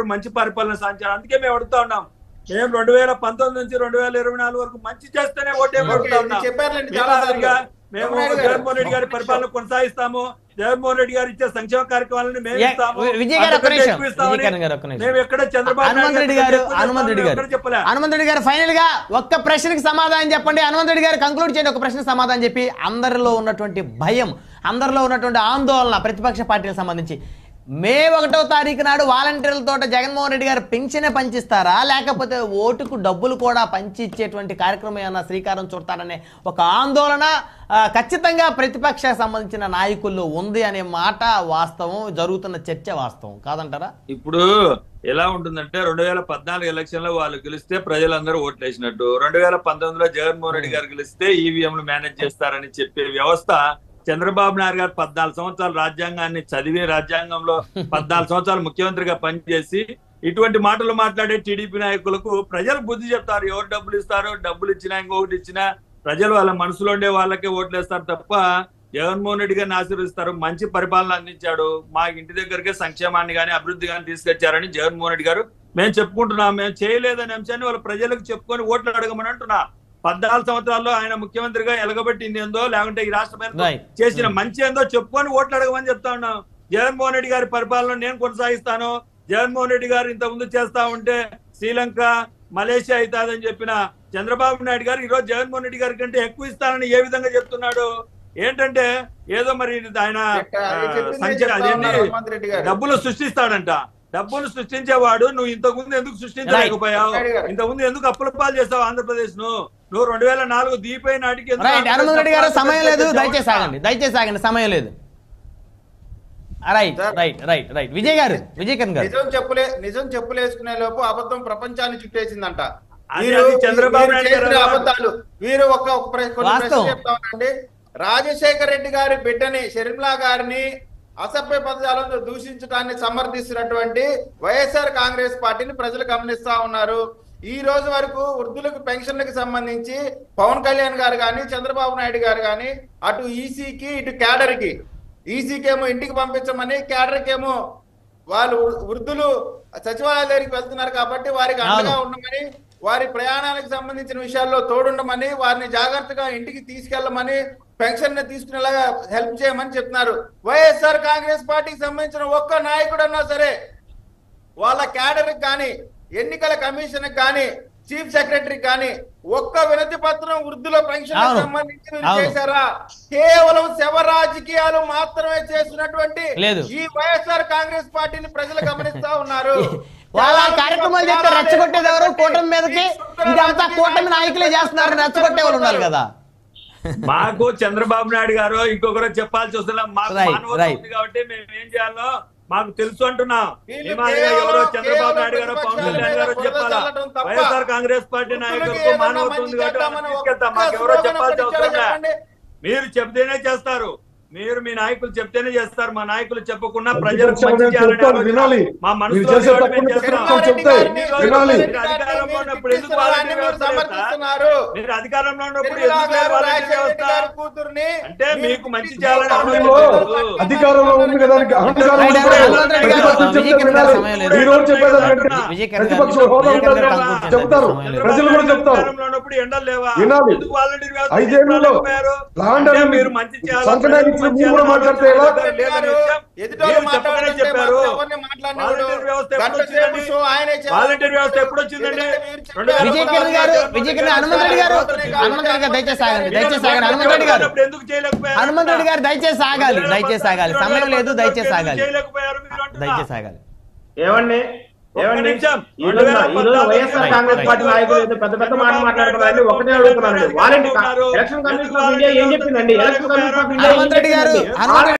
మంచి పరిపాలన సాధించారు. అందుకే మేము అడుగుతా ఉన్నాం. మేము 2019 నుంచి 2024 వరకు మంచి చేస్తేనే ఓటే పడుతా ఉన్నాం. మేము జగన్మోహన్ రెడ్డి గారి పరిపాలన కొనసాగిస్తాము. జగన్మోహన్ రెడ్డి గారు ఇచ్చే సంక్షేమ కార్యక్రమాలను మేము ఇస్తాము. మేము ఎక్కడ చంద్రబాబు హనుమంత్ రెడ్డి గారు ఫైనల్ గా ఒక్క ప్రశ్నకి సమాధానం చెప్పండి. హనుమంత్ రెడ్డి గారు కంక్లూడ్ చేయండి. ఒక ప్రశ్నకు సమాధానం చెప్పి అందరిలో ఉన్నటువంటి భయం, అందరిలో ఉన్నటువంటి ఆందోళన ప్రతిపక్ష పార్టీలకు సంబంధించి మే 1వ తారీఖు నాడు వాలంటీర్లతో జగన్మోహన్ రెడ్డి గారు పెన్షన్ పంచిస్తారా, లేకపోతే ఓటుకు డబ్బులు కూడా పంచి ఇచ్చేటువంటి కార్యక్రమం ఏమన్నా శ్రీకారం చుడతారనే ఒక ఆందోళన ఖచ్చితంగా ప్రతిపక్ష సంబంధించిన నాయకుల్లో ఉంది అనే మాట వాస్తవం, జరుగుతున్న చర్చ వాస్తవం కాదంటారా? ఇప్పుడు ఎలా ఉంటుందంటే 2014 ఎలక్షన్ లో వాళ్ళు గెలిస్తే ప్రజలందరూ ఓట్లు వేసినట్టు, 2019లో జగన్మోహన్ రెడ్డి గారు గెలిస్తే ఈవీఎంలు మేనేజ్ చేస్తారని చెప్పే వ్యవస్థ చంద్రబాబు నాయుడు గారు 14 సంవత్సరాలు రాజ్యాంగాన్ని చదివి రాజ్యాంగంలో 14 సంవత్సరాలు ముఖ్యమంత్రిగా పనిచేసి ఇటువంటి మాటలు మాట్లాడే టీడీపీ నాయకులకు ప్రజలు బుద్ధి చెప్తారు. ఎవరు డబ్బులు ఇస్తారో, డబ్బులు ఇచ్చినా ఇంకొకటి ఇచ్చినా ప్రజలు వాళ్ళ మనసులో ఉండే వాళ్ళకే ఓట్లు వేస్తారు తప్ప జగన్మోహన్ రెడ్డి గారిని ఆశీర్వదిస్తారు. మంచి పరిపాలన అందించాడు, మా ఇంటి దగ్గరకే సంక్షేమాన్ని కానీ అభివృద్ధి కానీ తీసుకొచ్చారని జగన్మోహన్ రెడ్డి గారు మేము చెప్పుకుంటున్నాం. మేము చేయలేదనే అంశాన్ని వాళ్ళ ప్రజలకు చెప్పుకొని ఓట్లు అడగమని అంటున్నా. 14 సంవత్సరాల్లో ఆయన ముఖ్యమంత్రిగా ఎలగబట్టింది ఏందో, లేకుంటే ఈ రాష్ట్ర చేసిన మంచి ఏందో చెప్పుకొని ఓట్లు అడగమని చెప్తా ఉన్నాం. జగన్మోహన్ రెడ్డి గారి పరిపాలన నేను కొనసాగిస్తాను. జగన్మోహన్ రెడ్డి గారు ఇంత ముందు చేస్తా ఉంటే శ్రీలంక, మలేషియా అవుతాదని చెప్పిన చంద్రబాబు నాయుడు గారు ఈరోజు జగన్మోహన్ రెడ్డి గారి కంటే ఎక్కువ ఇస్తానని ఏ విధంగా చెప్తున్నాడు? ఏంటంటే ఏదో మరి ఆయన డబ్బులు సృష్టిస్తాడంట. డబ్బులు సృష్టించేవాడు నువ్వు ఇంతకుముందు ఎందుకు సృష్టించలేకపోయావు? ఇంతకుముందు ఎందుకు అప్పుల పాలు చేస్తావు ఆంధ్రప్రదేశ్ నువ్వు 2004 దీపై నాటికి హనుమంత్ రెడ్డి గారు సమయం లేదు, దయచేసి ఆగండి, సమయం లేదు. విజయ్ గారు, నిజం చెప్పులేసుకునే లోపు అబద్ధం ప్రపంచాన్ని చుట్టేసిందంట. చంద్రబాబు నాయుడు అబద్ధాలు వీరు చెప్తామండి. రాజశేఖర రెడ్డి గారి బిడ్డని షర్మిలా గారిని అసభ్య పదజాలంతో దూషించడాన్ని సమర్థిస్తున్నటువంటి వైఎస్ఆర్ కాంగ్రెస్ పార్టీని ప్రజలు గమనిస్తా ఉన్నారు. ఈ రోజు వరకు వృద్ధులకు పెన్షన్లకు సంబంధించి పవన్ కళ్యాణ్ గారు కానీ, చంద్రబాబు నాయుడు గారు కానీ అటు ఈసీకి ఇటు క్యాడర్కి, ఈసీకి ఏమో ఇంటికి పంపించమని, క్యాడర్కి ఏమో వాళ్ళు వృద్ధులు సచివాలయాల దగ్గరికి వెళ్తున్నారు కాబట్టి వారికి అండగా ఉండమని, వారి ప్రయాణానికి సంబంధించిన విషయాల్లో తోడుండమని, వారిని జాగ్రత్తగా ఇంటికి తీసుకెళ్లమని, పెన్షన్ తీసుకునేలాగా హెల్ప్ చేయమని చెప్తున్నారు. వైఎస్ఆర్ కాంగ్రెస్ పార్టీకి సంబంధించిన ఒక్క నాయకుడు అన్నా సరే వాళ్ళ క్యాడర్కి కానీ, ఎన్నికల కమిషన్ కానీ, చీఫ్ సెక్రటరీ కానీ ఒక్క వినతి పత్రం వృద్ధుల పెన్షన్ సంబంధించి చేశారా? కేవలం శవ రాజకీయాలు మాత్రమే చేస్తున్నటువంటి ఈ వైఎస్ఆర్ కాంగ్రెస్ పార్టీని ప్రజలు గమనిస్తా ఉన్నారు. వాళ్ళ కార్యక్రమాలు చేస్తే రెచ్చగొట్టేది ఎవరు? కూటమి మీదకి ఇదంతా కూటమి నాయకులే చేస్తున్నారు, రెచ్చగొట్టే వాళ్ళు ఉన్నారు కదా. మాకు చంద్రబాబు నాయుడు గారు ఇంకొకరు చెప్పాల్సి వస్తున్నాం. మాకు మానవత ఉంది కాబట్టి మేము ఏం చేయాలో మాకు తెలుసు అంటున్నాం. ఎవరో చంద్రబాబు నాయుడు గారు, పవన్ కళ్యాణ్ గారు చెప్పాలా? వైఎస్ఆర్ కాంగ్రెస్ పార్టీ నాయకులకు మానవత ఉంది కాబట్టి తీసుకెళ్తాం. మాకు ఎవరో చెప్పాల్సి అవసరం. మీరు చెప్తేనే చేస్తారు, మీరు మీ నాయకులు చెప్తేనే చేస్తారు. మా నాయకులు చెప్పకుండా ప్రజలకు మంచి చేయాలని మా మనసులో అధికారంలో ఉన్నప్పుడు ఎందుకు వాలంటీర్ వ్యవస్థ? మీరు అధికారంలో ఉన్నప్పుడు అంటే మీకు మంచి చేయాలని అధికారంలో ఉంది కదా. చెప్తారు, ప్రజలు కూడా చెప్తారు. ఎండలు లేవా? ఎందుకు వాలంటీర్ వ్యవస్థ? 5 ఏళ్లలో మీరు మంచి చేయాలి. మాట్లాడితే వాలంటీర్ వ్యవస్థ ఎప్పుడు వచ్చిందండి? విజయ్ కిరణ్ గారు, హనుమంత్ రెడ్డి గారు దయచేసి ఆగాలి, సమయం లేదు, దయచేసి ఆగాలి. ఏమండి వైఎస్ఆర్ కాంగ్రెస్ పార్టీ నాయకులు పెద్ద పెద్ద మాట మాట్లాడుతున్నారండి. ఒకటే అడుగుతున్నారండి, volunteer election commission of India ఏం చెప్పిందండి? Election commission of India